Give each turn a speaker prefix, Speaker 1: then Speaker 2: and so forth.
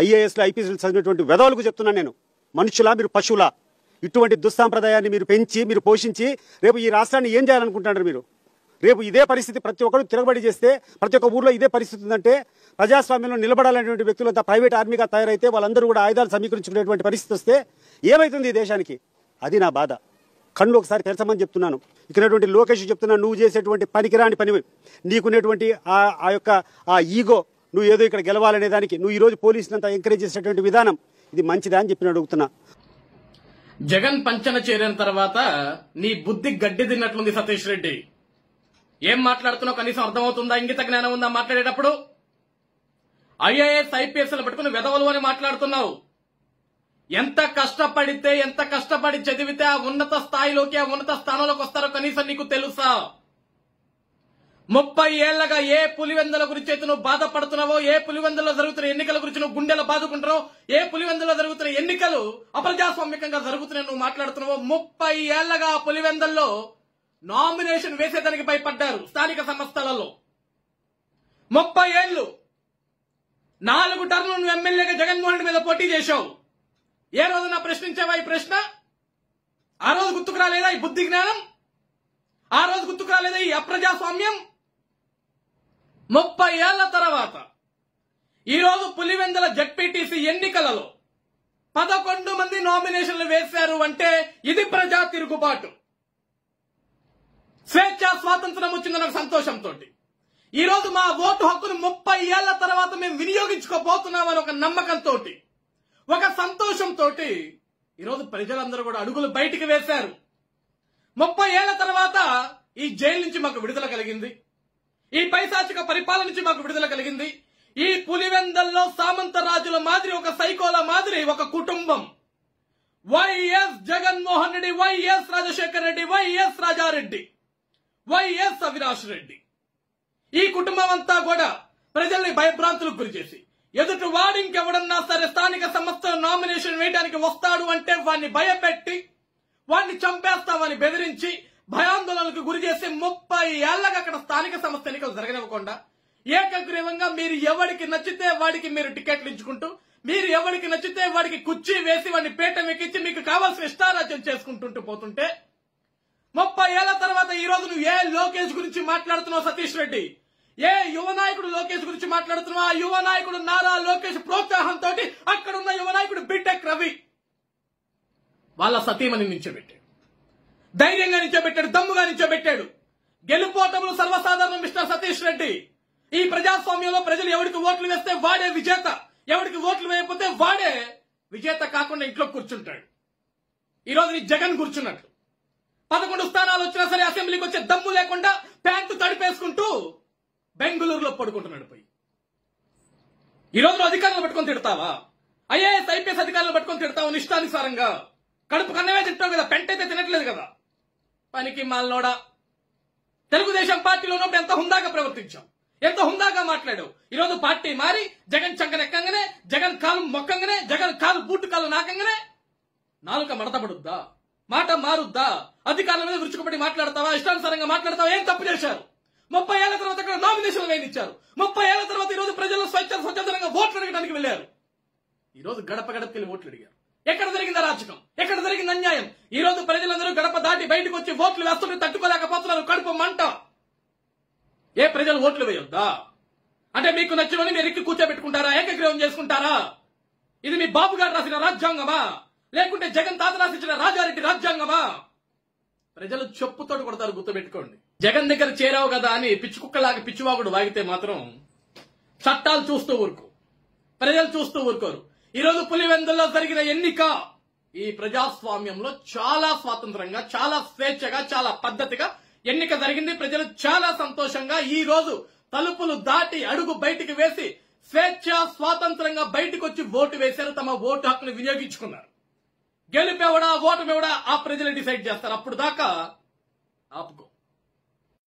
Speaker 1: ఐఏఎస్లు ఐపీఎస్లు చదివినటువంటి వెధవలకు చెప్తున్నాను నేను, మనుషులా మీరు పశువులా? ఇటువంటి దుస్సాంప్రదాయాన్ని మీరు పెంచి మీరు పోషించి రేపు ఈ రాష్ట్రాన్ని ఏం చేయాలనుకుంటున్నారు మీరు? రేపు ఇదే పరిస్థితి ప్రతి ఒక్కరు తిరగబడి చేస్తే ప్రతి ఒక్క ఊర్లో ఇదే పరిస్థితి ఉందంటే ప్రజాస్వామ్యంలో నిలబడాలనేటువంటి వ్యక్తులంతా ప్రైవేట్ ఆర్మీగా తయారైతే వాళ్ళందరూ కూడా ఆయుధాలు సమీకరించుకునేటువంటి పరిస్థితి వస్తే ఏమవుతుంది ఈ దేశానికి? అది నా బాధ. కళ్ళు ఒకసారి తెరచమని చెప్తున్నాను. ఇక్కడటువంటి లోకేష్ చెప్తున్నాను, నువ్వు చేసేటువంటి పనికిరాని పని, నీకునేటువంటి ఆ యొక్క ఆ ఈగో, నువ్వు ఏదో ఇక్కడ గెలవాలనే దానికి నువ్వు ఈరోజు పోలీసులంతా ఎంకరేజ్ చేసేటువంటి విధానం ఇది మంచిదా అని చెప్పి అడుగుతున్నా.
Speaker 2: జగన్ పంచన చేరిన తర్వాత నీ బుద్ధి గడ్డి తిన్నట్లుంది సతీష్ రెడ్డి. ఏం మాట్లాడుతున్నావు కనీసం అర్థమవుతుందా? ఇంగిత జ్ఞానం ఉందా మాట్లాడేటప్పుడు? ఐఏఎస్ ఐపీఎస్లు పట్టుకుని వెధవలు అని మాట్లాడుతున్నావు. ఎంత కష్టపడి చదివితే ఆ ఉన్నత స్థాయిలోకి, ఆ ఉన్నత స్థానంలోకి వస్తారో కనీసం నీకు తెలుసా? 30 ఏళ్లగా ఏ పులివెందుల గురించి అయితే నువ్వు బాధపడుతున్నావో, ఏ పులివెందులో జరుగుతున్న ఎన్నికల గురించి నువ్వు గుండెలు బాదుకుంటున్నావు, ఏ పులివెందులో జరుగుతున్న ఎన్నికలు అప్రజాస్వామ్యంగా జరుగుతున్నాయి నువ్వు మాట్లాడుతున్నావో, 30 ఏళ్లగా ఆ పులివెందుల్లో నామినేషన్ వేసేదానికి భయపడ్డారు స్థానిక సంస్థలలో. 30 ఏళ్లు 4 టర్ములు నువ్వు ఎమ్మెల్యేగా జగన్మోహన్ రెడ్డి మీద పోటీ చేశావు. ఏ రోజున ప్రశ్నించావా ఈ ప్రశ్న? ఆ రోజు గుర్తుకు రాలేదా ఈ బుద్ధి జ్ఞానం? ఆ రోజు గుర్తుకు రాలేదా ఈ అప్రజాస్వామ్యం? 30 ఏళ్ల తర్వాత ఈరోజు పులివెందుల జడ్పీటీసీ ఎన్నికలలో 11 మంది నామినేషన్లు వేశారు అంటే ఇది ప్రజా తిరుగుబాటు. స్వేచ్ఛ స్వాతంత్రం వచ్చింది నాకు సంతోషంతో. ఈ రోజు మా ఓటు హక్కును 30 ఏళ్ల తర్వాత మేము వినియోగించుకోబోతున్నామని ఒక నమ్మకంతో, ఒక సంతోషంతో ఈరోజు ప్రజలందరూ కూడా అడుగులు బయటికి వేశారు. 30 ఏళ్ల తర్వాత ఈ జైలు నుంచి మాకు విడుదల కలిగింది, ఈ పైశాచిక పరిపాలన నుంచి మాకు విడుదల కలిగింది. ఈ పులివెందల్లో సామంత రాజుల మాదిరి, ఒక సైకోల మాదిరి ఒక కుటుంబం, YS Jaganmohan Reddy, YS Rajasekhar Reddy, YS Rajareddy, YS Avinash Reddy, ఈ కుటుంబం అంతా కూడా ప్రజల్ని భయభ్రాంతులకు గురి చేసి ఎదుటి వాడు ఇంకెవడన్నా సరే స్థానిక సంస్థల నామినేషన్ వేయడానికి వస్తాడు అంటే వాడిని భయపెట్టి వాడిని చంపేస్తామని బెదిరించి భయాందోళనకు గురి చేసి 30 ఏళ్లగా అక్కడ స్థానిక సంస్థ ఎన్నికలు జరగనివ్వకుండా ఏకగ్రీవంగా మీరు ఎవరికి నచ్చితే వాడికి మీరు టికెట్లు ఇచ్చుకుంటూ, మీరు ఎవరికి నచ్చితే వాడికి కుర్చీ వేసి వాడిని పీఠం ఎక్కించి మీకు కావాల్సిన ఇష్టారాజ్యం చేసుకుంటుంటూ పోతుంటే 30 ఏళ్ల తర్వాత ఈ రోజు నువ్వు ఏ లోకేష్ గురించి మాట్లాడుతున్నావు సతీష్ రెడ్డి? ఏ యువ నాయకుడు లోకేష్ గురించి మాట్లాడుతున్నావు? ఆ యువ నాయకుడు నారా లోకేష్ ప్రోత్సాహంతో అక్కడున్న యువ నాయకుడు బిటెక్ రవి వాళ్ళ సతీమణి నించోబెట్టాడు, ధైర్యంగా నించోబెట్టాడు, దమ్ముగా నించోబెట్టాడు. గెలుపోటములు సర్వసాధారణం మిస్టర్ సతీష్ రెడ్డి. ఈ ప్రజాస్వామ్యంలో ప్రజలు ఎవరికి ఓట్లు వేస్తే వాడే విజేత, ఎవరికి ఓట్లు వేయకపోతే వాడే విజేత కాకుండా ఇంట్లో కూర్చుంటాడు. ఈరోజు నీ జగన్ కూర్చున్నట్లు 11 స్థానాలు వచ్చినా సరే అసెంబ్లీకి వచ్చే దమ్ము లేకుండా ప్యాంటు తడిపేసుకుంటూ బెంగళూరులో పడుకుంటున్నాడు పోయి. ఈ రోజు అధికారులను పట్టుకొని తిడతావా? ఐఏఎస్ ఐపీఎస్ అధికారులను పట్టుకొని తిడతావు ఇష్టానుసారంగా? కడుపు కన్నవే తింటావు కదా, పెంట అయితే తినట్లేదు కదా. పనికి మాల్నోడా. తెలుగుదేశం పార్టీలో ఉన్నప్పుడు ఎంత హుందాగా ప్రవర్తించాం, ఎంత హుందాగా మాట్లాడావు. ఈరోజు పార్టీ మారి జగన్ చంకనెక్కంగానే, జగన్ కాలు మొక్కంగానే, జగన్ కాలు బూటు కాలు నాకంగానే నాలుక మడతపడుద్దా? మాట మారుద్దా? అధికారుల మీద విరుచుకుపడి మాట్లాడతావా? ఇష్టానుసారంగా మాట్లాడతావా? ఏం తప్పు చేశారు? 30 ఏళ్ల తర్వాత అక్కడ నామినేషన్లు వేయించారు. 30 ఏళ్ల తర్వాత ఈ రోజు ప్రజలు స్వచ్ఛందంగా ఓట్లు అడగడానికి వెళ్లారు. ఈ రోజు గడప గడపకెళ్లి ఓట్లు అడిగారు. ఎక్కడ జరిగింది అరాచకం? ఎక్కడ జరిగింది అన్యాయం? ఈ రోజు ప్రజలందరూ గడప దాటి బయటకు వచ్చి ఓట్లు వేస్తుంటే తట్టుకోలేకపోతున్నారు. కడుపు మంట. ఏ ప్రజలు ఓట్లు వేయొద్దా? అంటే మీకు నచ్చినని మీరు ఎక్కి కూర్చోబెట్టుకుంటారా? ఏకగ్రీవం చేసుకుంటారా? ఇది మీ బాబు గారు రాసిన రాజ్యాంగమా? లేకుంటే జగన్ తాత రాసించిన రాజారెడ్డి రాజ్యాంగమా? ప్రజలు చెప్పుతోడు కొడతారు, గుర్తుపెట్టుకోండి. జగన్ దగ్గర చేరావు కదా అని పిచ్చి కుక్కలాగా పిచ్చివాగుడు వాగితే మాత్రం చట్టాలు చూస్తూ ఊరుకో, ప్రజలు చూస్తూ ఊరుకోరు. ఈరోజు పులివెందుల్లో జరిగిన ఎన్నిక ఈ ప్రజాస్వామ్యంలో చాలా స్వాతంత్రంగా, చాలా స్వేచ్ఛగా, చాలా పద్ధతిగా ఎన్నిక జరిగింది. ప్రజలు చాలా సంతోషంగా ఈ రోజు తలుపులు దాటి అడుగు బయటికి వేసి స్వేచ్ఛ స్వాతంత్రంగా బయటకు వచ్చి ఓటు వేశారు. తమ ఓటు హక్కును వినియోగించుకున్నారు. గెలుపెవడా ఓటమివడా ఆ ప్రజలు డిసైడ్ చేస్తారు. అప్పుడు దాకా ఆపుకో.